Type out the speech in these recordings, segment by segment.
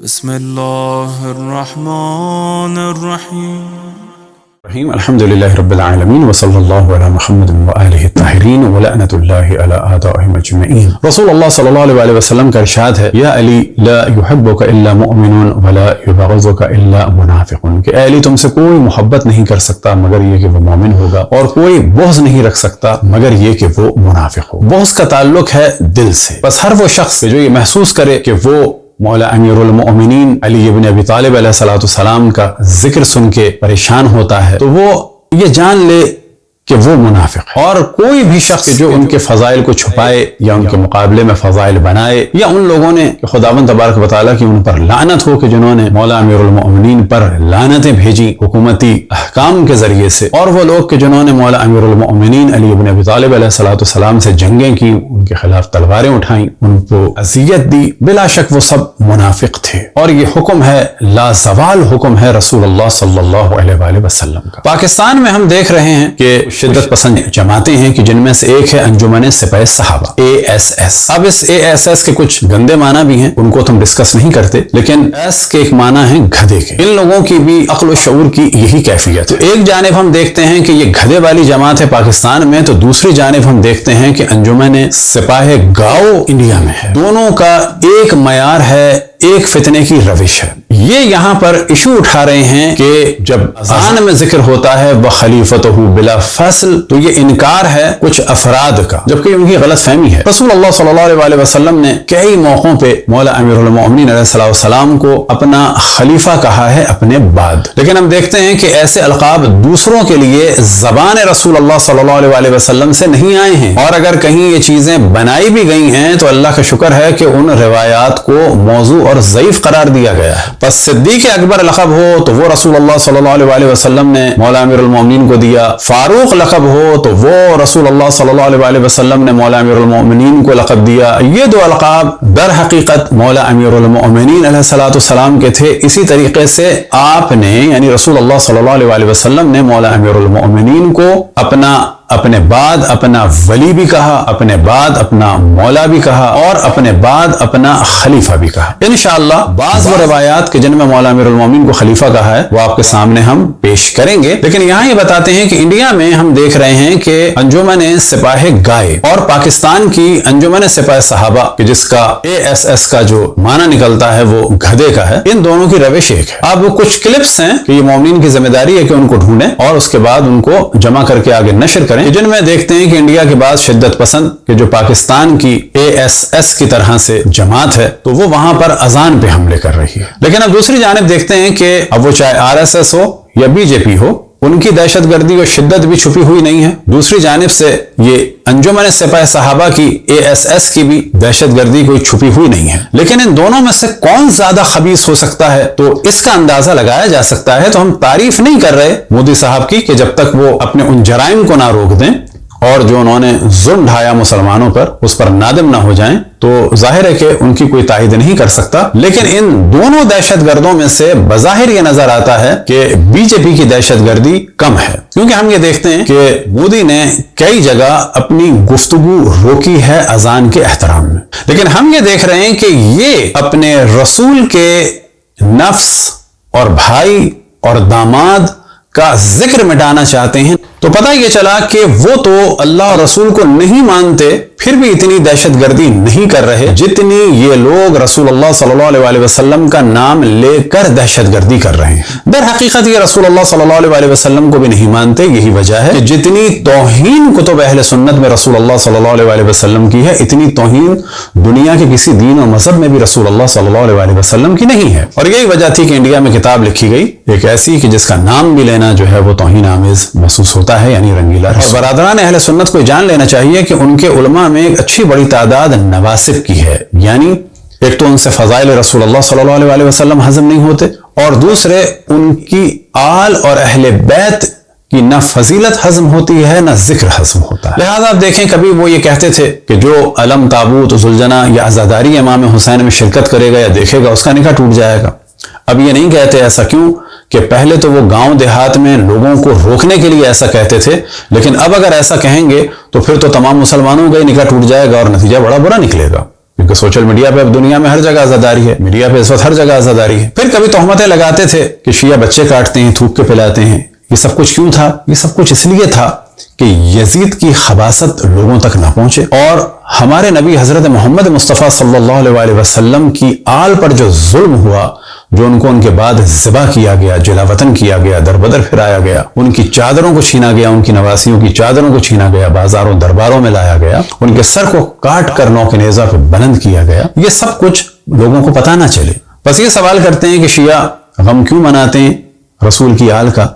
بسم الله الرحمن الرحيم الحمدللہ رب العالمین وصلی اللہ علی محمد وآلہ الطاہرین ولعنۃ اللہ علی اعدائہم اجمعین۔ رسول اللہ صلی اللہ علیہ وسلم کا ارشاد ہے، یا علی لا یحبک الا مؤمن ولا یبغضک الا منافق، کہ اے علی تم سے کوئی محبت نہیں کر سکتا مگر یہ کہ وہ مومن ہوگا، اور کوئی بغض نہیں رکھ سکتا مگر یہ کہ وہ منافق ہو۔ بغض کا تعلق ہے دل سے، بس ہر وہ شخص جو یہ محسوس کرے کہ وہ مولا امیر المؤمنین علی ابن ابی طالب علیہ السلام کا ذکر سن کے پریشان ہوتا ہے تو وہ یہ جان لے کہ وہ منافق ہے۔ اور کوئی بھی شخص جو ان کے فضائل کو چھپائے یا ان کے مقابلے میں فضائل بنائے، یا ان لوگوں نے خداوند تبارک و تعالیٰ کی ان پر لعنت ہو کہ جنہوں نے مولا امیر المؤمنین پر لعنتیں بھیجی حکومتی احکام کے ذریعے سے، اور وہ لوگ کہ جنہوں نے مولا امیر المؤمنین علی ابن ابی طالب علیہ السلام سے جنگیں کی، ان کے خلاف تلواریں اٹھائیں، ان کو اذیت دی، بلا شک وہ سب منافق تھے۔ اور یہ حکم ہے، لازوال حکم ہے رسول اللہ صلی اللہ علیہ وآلہ وسلم کا۔ پاکستان میں ہم دیکھ رہے ہیں کہ شدت پسند جماعتیں ہیں کہ جن میں سے ایک ہے انجمن سپاہ صحابہ ASS۔ اب اس ASS کے کچھ گندے معنی بھی ہیں، ان کو تو ہم ڈسکس نہیں کرتے، لیکن ایس کے ایک معنی ہے گدھے کے۔ ان لوگوں کی بھی عقل و شعور کی یہی کیفیت ہے۔ تو ایک جانب ہم دیکھتے ہیں کہ یہ گدھے والی جماعت ہے پاکستان میں، تو دوسری جانب ہم دیکھتے ہیں کہ انجمن سپاہ گاؤ انڈیا میں ہے۔ دونوں کا ایک معیار ہے، ایک فتنے کی روش ہے۔ یہ یہاں پر ایشو اٹھا رہے ہیں کہ جب اذان میں ذکر ہوتا ہے وخلیفتہ بلا فصل، تو یہ انکار ہے کچھ افراد کا، جبکہ ان کی غلط فہمی ہے۔ رسول اللہ صلی اللہ علیہ وسلم نے کئی موقعوں پہ مولا امیر المؤمنین علیہ السلام کو اپنا خلیفہ کہا ہے اپنے بعد، لیکن ہم دیکھتے ہیں کہ ایسے القاب دوسروں کے لیے زبان رسول اللہ صلی اللہ علیہ وسلم سے نہیں آئے ہیں، اور اگر کہیں یہ چیزیں بنائی بھی گئی ہیں تو اللہ کا شکر ہے کہ ان روایات کو موضوع اور ضعیف قرار دیا گیا ہے۔ پس صدیق اکبر لقب ہو تو وہ رسول اللہ صلی اللہ علیہ وسلم نے مولا امیر المؤمنین کو دیا، فاروق لقب ہو تو وہ رسول اللہ صلی اللہ علیہ وسلم نے مولا امیر المؤمنین کو لقب دیا۔ یہ دو القاب در حقیقت مولا امیر المؤمنین علیہ السلام کے تھے۔ اسی طریقے سے آپ نے یعنی رسول اللہ صلی اللہ علیہ وسلم نے مولا امیر المؤمنین کو اپنے بعد اپنا ولی بھی کہا، اپنے بعد اپنا مولا بھی کہا، اور اپنے بعد اپنا خلیفہ بھی کہا۔ انشاءاللہ بعض وہ روایات کہ جن میں مولا امیر المؤمنین کو خلیفہ کہا ہے وہ آپ کے سامنے ہم پیش کریں گے، لیکن یہاں یہ بتاتے ہیں کہ انڈیا میں ہم دیکھ رہے ہیں کہ انجمن سپاہ گائے اور پاکستان کی انجمن سپاہ صحابہ کہ جس کا ASS کا جو معنی نکلتا ہے وہ گدھے کا ہے، ان دونوں کی روش ایک ہے۔ اب وہ کچھ کلپس ہیں کہ یہ مومنین کی ذمہ داری ہے کہ ان کو ڈھونڈیں اور اس کے بعد ان کو جمع کر کے آگے نشر کریں، جن میں دیکھتے ہیں کہ انڈیا کے بعد شدت پسند کہ جو پاکستان کی ASS کی طرح سے جماعت ہے تو وہ وہاں پر اذان پہ حملے کر رہی ہے۔ لیکن اب دوسری جانب دیکھتے ہیں کہ اب وہ چاہے RSS ہو یا BJP ہو، ان کی دہشت گردی اور شدت بھی چھپی ہوئی نہیں ہے۔ دوسری جانب سے یہ انجمن سپاہ صحابہ کی ASS کی بھی دہشت گردی کوئی چھپی ہوئی نہیں ہے، لیکن ان دونوں میں سے کون زیادہ خبیث ہو سکتا ہے تو اس کا اندازہ لگایا جا سکتا ہے۔ تو ہم تعریف نہیں کر رہے مودی صاحب کی کہ جب تک وہ اپنے ان جرائم کو نہ روک دیں اور جو انہوں نے ظلم ڈھایا مسلمانوں پر اس پر نادم نہ ہو جائیں، تو ظاہر ہے کہ ان کی کوئی تائید نہیں کر سکتا۔ لیکن ان دونوں دہشت گردوں میں سے بظاہر یہ نظر آتا ہے کہ BJP کی دہشت گردی کم ہے، کیونکہ ہم یہ دیکھتے ہیں کہ مودی نے کئی جگہ اپنی گفتگو روکی ہے اذان کے احترام میں، لیکن ہم یہ دیکھ رہے ہیں کہ یہ اپنے رسول کے نفس اور بھائی اور داماد کا ذکر مٹانا چاہتے ہیں۔ تو پتہ یہ چلا کہ وہ تو اللہ اور رسول کو نہیں مانتے، پھر بھی اتنی دہشت گردی نہیں کر رہے جتنی یہ لوگ رسول اللہ صلی اللہ علیہ وسلم کا نام لے کر دہشت گردی کر رہے ہیں۔ در حقیقت یہ رسول اللہ صلی اللہ علیہ وسلم کو بھی نہیں مانتے، یہی وجہ ہے کہ جتنی توہین کتب اہل سنت میں رسول اللہ صلی اللہ علیہ وسلم کی ہے، اتنی توہین دنیا کے کسی دین اور مذہب میں بھی رسول اللہ صلی اللہ علیہ وسلم کی نہیں ہے۔ اور یہی وجہ تھی کہ انڈیا میں کتاب لکھی گئی ایک ایسی کہ جس کا نام بھی لینا جو ہے وہ توہین آمیز محسوس ہوتا ہے، یعنی رنگیلا رسول۔ اور برادران اہل سنت کو جان لینا چاہیے کہ ان کے علماء میں ایک اچھی بڑی تعداد نواسب کی ہے، یعنی ایک تو ان سے فضائل رسول اللہ صلی اللہ علیہ وسلم ہضم نہیں ہوتے، اور دوسرے ان کی آل اور اہل بیت کی نہ فضیلت ہضم ہوتی ہے نہ ذکر ہضم ہوتا ہے۔ لہذا آپ دیکھیں کبھی وہ یہ کہتے تھے کہ جو علم تابوت ذوالجناح یا عزاداری امام حسین میں شرکت کرے گا یا دیکھے گا اس کا نکاح ٹوٹ جائے گا۔ اب یہ نہیں کہتے ایسا، کیوں کہ پہلے تو وہ گاؤں دیہات میں لوگوں کو روکنے کے لیے ایسا کہتے تھے، لیکن اب اگر ایسا کہیں گے تو پھر تو تمام مسلمانوں کا ہی نکاح ٹوٹ جائے گا اور نتیجہ بڑا برا نکلے گا۔ کیونکہ سوشل میڈیا پہ اب دنیا میں ہر جگہ عزاداری ہے، میڈیا پہ اس وقت ہر جگہ عزاداری ہے۔ پھر کبھی تہمتیں لگاتے تھے کہ شیعہ بچے کاٹتے ہیں، تھوک کے پلاتے ہیں۔ یہ سب کچھ کیوں تھا؟ یہ سب کچھ اس لیے تھا کہ یزید کی خباثت لوگوں تک نہ پہنچے، اور ہمارے نبی حضرت محمد مصطفیٰ صلی اللہ علیہ وسلم کی آل پر جو ظلم ہوا، جو ان کو ان کے بعد ذبح کیا گیا، جلا وطن کیا گیا، در بدر پھرایا گیا، ان کی چادروں کو چھینا گیا، ان کی نواسیوں کی چادروں کو چھینا گیا، بازاروں درباروں میں لایا گیا، ان کے سر کو کاٹ کر نوک نیزہ پہ بلند کیا گیا، یہ سب کچھ لوگوں کو پتہ نہ چلے۔ بس یہ سوال کرتے ہیں کہ شیعہ غم کیوں مناتے ہیں رسول کی آل کا؟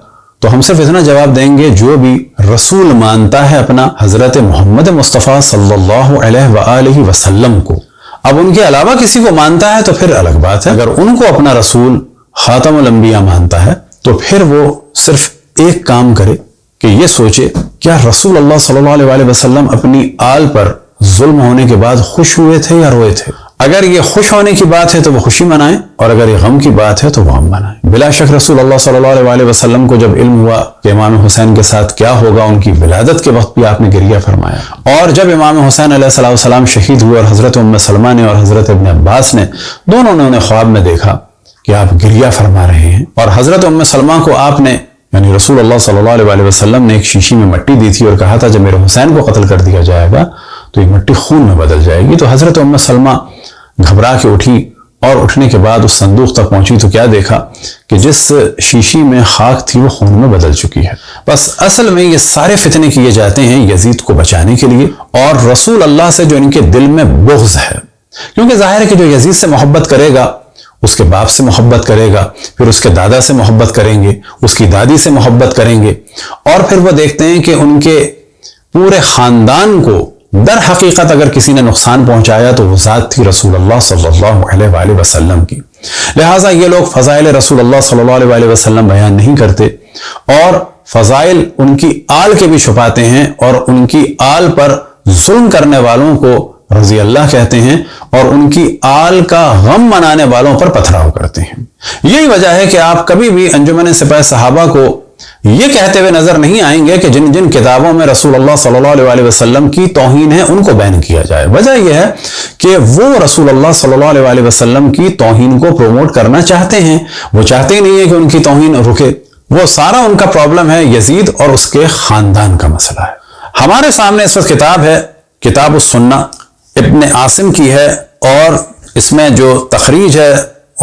تو ہم صرف اتنا جواب دیں گے، جو بھی رسول مانتا ہے اپنا حضرت محمد مصطفیٰ صلی اللہ علیہ وآلہ وسلم کو، اب ان کے علاوہ کسی کو مانتا ہے تو پھر الگ بات ہے۔ اگر ان کو اپنا رسول خاتم الانبیاء مانتا ہے تو پھر وہ صرف ایک کام کرے کہ یہ سوچے، کیا رسول اللہ صلی اللہ علیہ وسلم اپنی آل پر ظلم ہونے کے بعد خوش ہوئے تھے یا روئے تھے؟ اگر یہ خوش ہونے کی بات ہے تو وہ خوشی منائیں، اور اگر یہ غم کی بات ہے تو وہ غم منائیں۔ بلا شک رسول اللہ صلی اللہ علیہ وسلم کو جب علم ہوا کہ امام حسین کے ساتھ کیا ہوگا، ان کی ولادت کے وقت بھی آپ نے گریہ فرمایا، اور جب امام حسین علیہ السلام شہید ہوئے اور حضرت ام سلمہ نے اور حضرت ابن عباس نے دونوں نے انہیں خواب میں دیکھا کہ آپ گریہ فرما رہے ہیں، اور حضرت ام سلمہ کو آپ نے یعنی رسول اللہ صلی اللہ علیہ وسلم نے ایک شیشی میں مٹی دی تھی اور کہا تھا جب میرے حسین کو قتل کر دیا جائے گا تو یہ مٹی خون میں بدل جائے گی۔ تو حضرت ام سلمہ گھبرا کے اٹھی، اور اٹھنے کے بعد اس صندوق تک پہنچی تو کیا دیکھا کہ جس شیشی میں خاک تھی وہ خون میں بدل چکی ہے۔ بس اصل میں یہ سارے فتنے کیے جاتے ہیں یزید کو بچانے کے لیے، اور رسول اللہ سے جو ان کے دل میں بغض ہے، کیونکہ ظاہر ہے کہ جو یزید سے محبت کرے گا اس کے باپ سے محبت کرے گا، پھر اس کے دادا سے محبت کریں گے، اس کی دادی سے محبت کریں گے، اور پھر وہ دیکھتے ہیں کہ ان کے پورے خاندان کو در حقیقت اگر کسی نے نقصان پہنچایا تو وہ ذات تھی رسول اللہ صلی اللہ علیہ وآلہ وسلم کی۔ لہٰذا یہ لوگ فضائل رسول اللہ صلی اللہ علیہ وسلم بیان نہیں کرتے، اور فضائل ان کی آل کے بھی چھپاتے ہیں، اور ان کی آل پر ظلم کرنے والوں کو رضی اللہ کہتے ہیں، اور ان کی آل کا غم منانے والوں پر پتھراؤ کرتے ہیں۔ یہی وجہ ہے کہ آپ کبھی بھی انجمن سپاہ صحابہ کو یہ کہتے ہوئے نظر نہیں آئیں گے کہ جن جن کتابوں میں رسول اللہ صلی اللہ علیہ وسلم کی توہین ہے ان کو بین کیا جائے۔ وجہ یہ ہے کہ وہ رسول اللہ صلی اللہ علیہ وسلم کی توہین کو پروموٹ کرنا چاہتے ہیں، وہ چاہتے ہی نہیں ہے کہ ان کی توہین رکے۔ وہ سارا ان کا پرابلم ہے یزید اور اس کے خاندان کا مسئلہ ہے۔ ہمارے سامنے اس وقت کتاب ہے، کتاب السنہ ابن عاصم کی ہے، اور اس میں جو تخریج ہے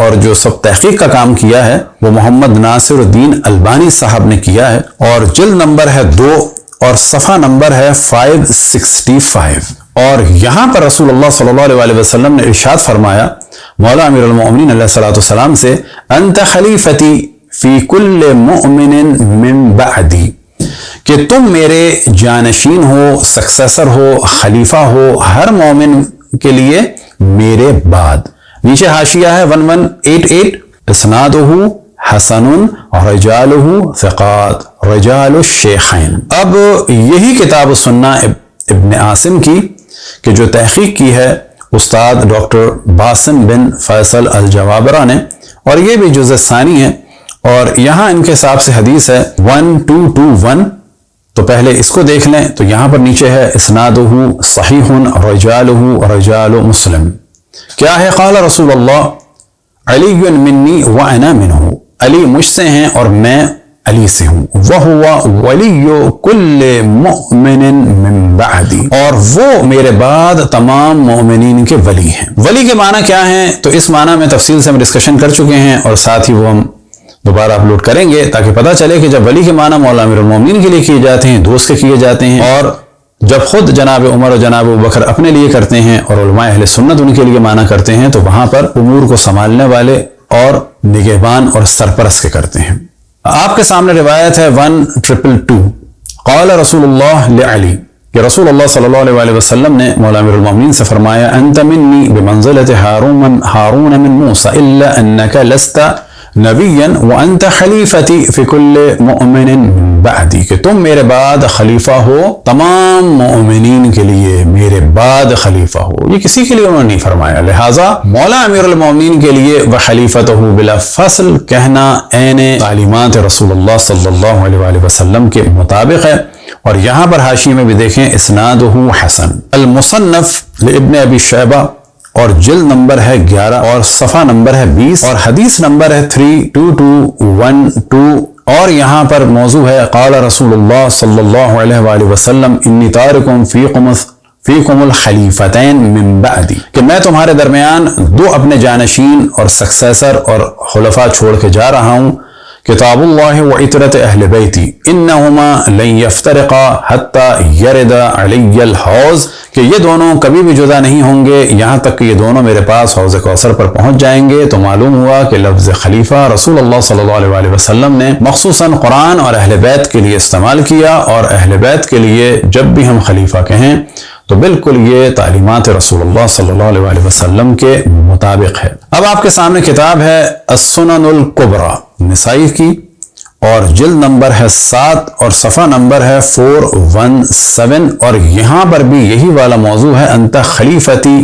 اور جو سب تحقیق کا کام کیا ہے وہ محمد ناصر الدین البانی صاحب نے کیا ہے، اور جلد نمبر ہے 2 اور صفحہ نمبر ہے 565، اور یہاں پر رسول اللہ صلی اللہ علیہ وسلم نے ارشاد فرمایا مولا امیر المؤمنین علیہ الصلوۃ والسلام سے، انت خلیفتی فی کل مؤمن من بعدی، کہ تم میرے جانشین ہو، سکسیسر ہو، خلیفہ ہو ہر مومن کے لیے میرے بعد۔ نیچے حاشیہ ہے 1188، اسنادہ حسن رجالہ ثقات رجال الشیخین۔ اب یہی کتاب السنہ ابن عاصم کی کہ جو تحقیق کی ہے استاد ڈاکٹر باسم بن فیصل الجوابرہ نے، اور یہ بھی جزء ثانی ہے، اور یہاں ان کے حساب سے حدیث ہے 1221، تو پہلے اس کو دیکھ لیں۔ تو یہاں پر نیچے ہے اسنادہ صحیح رجالہ رجال مسلم۔ کیا ہے؟ قال رسول اللہ علی منی وانا منہ، علی مجھ سے ہیں اور میں علی سے ہوں، وہو ولی کل مؤمن من بعدی، اور وہ میرے بعد تمام مومنین کے ولی ہیں۔ ولی کے معنی کیا ہیں؟ تو اس معنی میں تفصیل سے ہم ڈسکشن کر چکے ہیں، اور ساتھ ہی وہ ہم دوبارہ اپلوڈ کریں گے تاکہ پتہ چلے کہ جب ولی کے معنی مولا امیر المومنین کے لیے کیے جاتے ہیں، دوست کے کیے جاتے ہیں، اور جب خود جناب عمر اور جناب ابوبکر اپنے لیے کرتے ہیں اور علماء اہل سنت ان کے لیے معنی کرتے ہیں، تو وہاں پر امور کو سنبھالنے والے اور نگہبان اور سرپرست کے کرتے ہیں۔ آپ کے سامنے روایت ہے 1222، قال رسول اللہ لعلی، کہ رسول اللہ صلی اللہ علیہ وسلم نے مولا امیر المومنین سے فرمایا، انت منی بمنزلت ہارون من موسیٰ الا انک لست نبیا وانت خلیفتی فی کل مؤمن من بعدی، کہ تم میرے بعد خلیفہ ہو تمام مؤمنین کے لیے، میرے بعد خلیفہ ہو۔ یہ کسی کے لیے انہوں نے نہیں فرمایا، لہٰذا مولا امیر المومنین کے لیے وخلیفتہ بلا فصل کہنا عین تعلیمات رسول اللہ صلی اللہ علیہ وسلم کے مطابق ہے۔ اور یہاں پر حاشیے میں بھی دیکھیں اسنادہ حسن۔ المصنف لابن ابی شیبہ اور جلد نمبر ہے 11 اور صفحہ نمبر ہے 20 اور حدیث نمبر ہے 32212 اور یہاں پر موضوع ہے قال رسول اللہ صلی اللہ علیہ وآلہ وسلم انی تارکم فیکم الخلیفتین من بعدی، کہ میں تمہارے درمیان دو اپنے جانشین اور سکسیسر اور خلفاء چھوڑ کے جا رہا ہوں، کتاب اللہ و عطرت اہل بیتی انہما لن یفترقا حتی یرد علی الحوض، کہ یہ دونوں کبھی بھی جدا نہیں ہوں گے یہاں تک کہ یہ دونوں میرے پاس حوض کوثر پر پہنچ جائیں گے۔ تو معلوم ہوا کہ لفظ خلیفہ رسول اللہ صلی اللہ علیہ وآلہ وسلم نے مخصوصاً قرآن اور اہل بیت کے لیے استعمال کیا، اور اہل بیت کے لیے جب بھی ہم خلیفہ کہیں تو بالکل یہ تعلیمات رسول اللہ صلی اللہ علیہ وآلہ وسلم کے مطابق ہے۔ اب آپ کے سامنے کتاب ہے السنن الکبری نسائی کی، اور جلد نمبر ہے 7 اور صفحہ نمبر ہے 417، اور یہاں پر بھی یہی والا موضوع ہے انت خلیفتی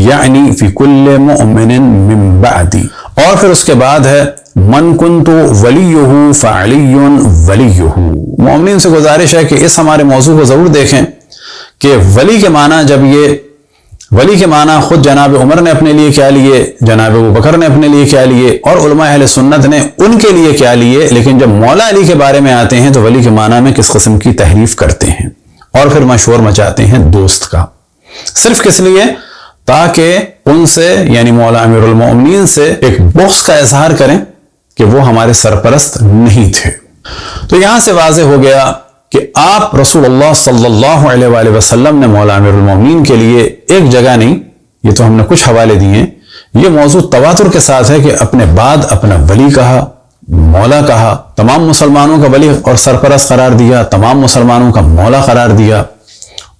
یعنی فی کل مؤمن من بعدی، اور پھر اس کے بعد ہے من کنت ولیہ فعلی ولیہ۔ مومنین سے گزارش ہے کہ اس ہمارے موضوع کو ضرور دیکھیں کہ ولی کے معنی، جب یہ ولی کے معنی خود جناب عمر نے اپنے لیے کیا لیے، جناب ابو بکر نے اپنے لیے کیا لیے، اور علماء اہل سنت نے ان کے لیے کیا لیے، لیکن جب مولا علی کے بارے میں آتے ہیں تو ولی کے معنی میں کس قسم کی تحریف کرتے ہیں اور پھر مشور مچاتے ہیں دوست کا، صرف کس لیے؟ تاکہ ان سے یعنی مولا امیر المؤمنین سے ایک بغض کا اظہار کریں کہ وہ ہمارے سرپرست نہیں تھے۔ تو یہاں سے واضح ہو گیا کہ آپ رسول اللہ صلی اللہ علیہ وآلہ وسلم نے مولا امیر المومنین کے لیے ایک جگہ نہیں، یہ تو ہم نے کچھ حوالے دیے، یہ موضوع تواتر کے ساتھ ہے کہ اپنے بعد اپنا ولی کہا، مولا کہا، تمام مسلمانوں کا ولی اور سرپرست قرار دیا، تمام مسلمانوں کا مولا قرار دیا،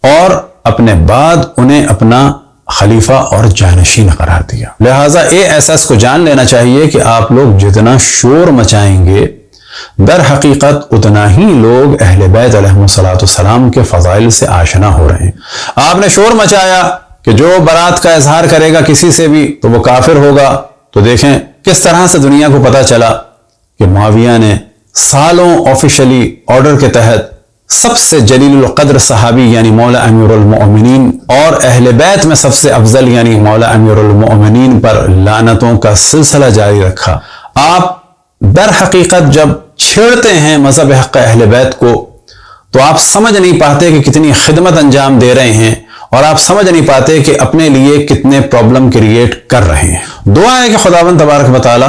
اور اپنے بعد انہیں اپنا خلیفہ اور جانشین قرار دیا۔ لہٰذا ASS کو جان لینا چاہیے کہ آپ لوگ جتنا شور مچائیں گے در حقیقت اتنا ہی لوگ اہل بیت علیہ السلام کے فضائل سے آشنا ہو رہے ہیں۔ آپ نے شور مچایا کہ جو برات کا اظہار کرے گا کسی سے بھی تو وہ کافر ہوگا، تو دیکھیں کس طرح سے دنیا کو پتا چلا کہ معاویہ نے سالوں آفیشلی آرڈر کے تحت سب سے جلیل القدر صحابی یعنی مولا امیر المؤمنین اور اہل بیت میں سب سے افضل یعنی مولا امیر المؤمنین پر لعنتوں کا سلسلہ جاری رکھا۔ آپ در حقیقت جب چھیڑتے ہیں مذہب حق اہل بیت کو تو آپ سمجھ نہیں پاتے کہ کتنی خدمت انجام دے رہے ہیں، اور آپ سمجھ نہیں پاتے کہ اپنے لیے کتنے پرابلم کریٹ کر رہے ہیں۔ دعا ہے کہ خداوند تبارک و تعالی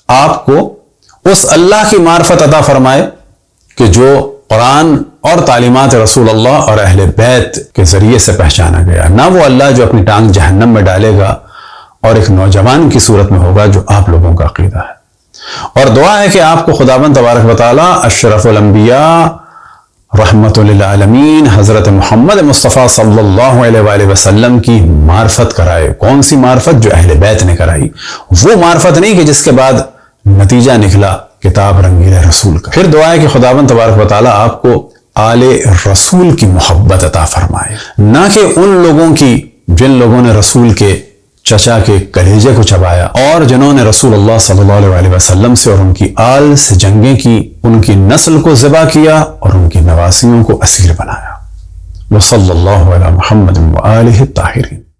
آپ کو اس اللہ کی معرفت عطا فرمائے کہ جو قرآن اور تعلیمات رسول اللہ اور اہل بیت کے ذریعے سے پہچانا گیا، نہ وہ اللہ جو اپنی ٹانگ جہنم میں ڈالے گا اور ایک نوجوان کی صورت میں ہوگا جو آپ لوگوں کا عقیدہ ہے۔ اور دعا ہے کہ آپ کو خداوند تبارک و تعالی اشرف الانبیاء رحمت للعالمین حضرت محمد مصطفیٰ صلی اللہ علیہ وآلہ وسلم کی معرفت کرائے۔ کون سی معرفت؟ جو اہل بیت نے کرائی، وہ معرفت نہیں کہ جس کے بعد نتیجہ نکلا کتاب رنگیل رسول کا۔ پھر دعا ہے کہ خداوند تبارک و تعالی آپ کو آل رسول کی محبت عطا فرمائے، نہ کہ ان لوگوں کی جن لوگوں نے رسول کے چچا کے کلیجے کو چبایا اور جنہوں نے رسول اللہ صلی اللہ علیہ وسلم سے اور ان کی آل سے جنگیں کی، ان کی نسل کو ذبح کیا اور ان کی نواسیوں کو اسیر بنایا۔ وصلی اللہ علی محمد وآلہ الطاہرین۔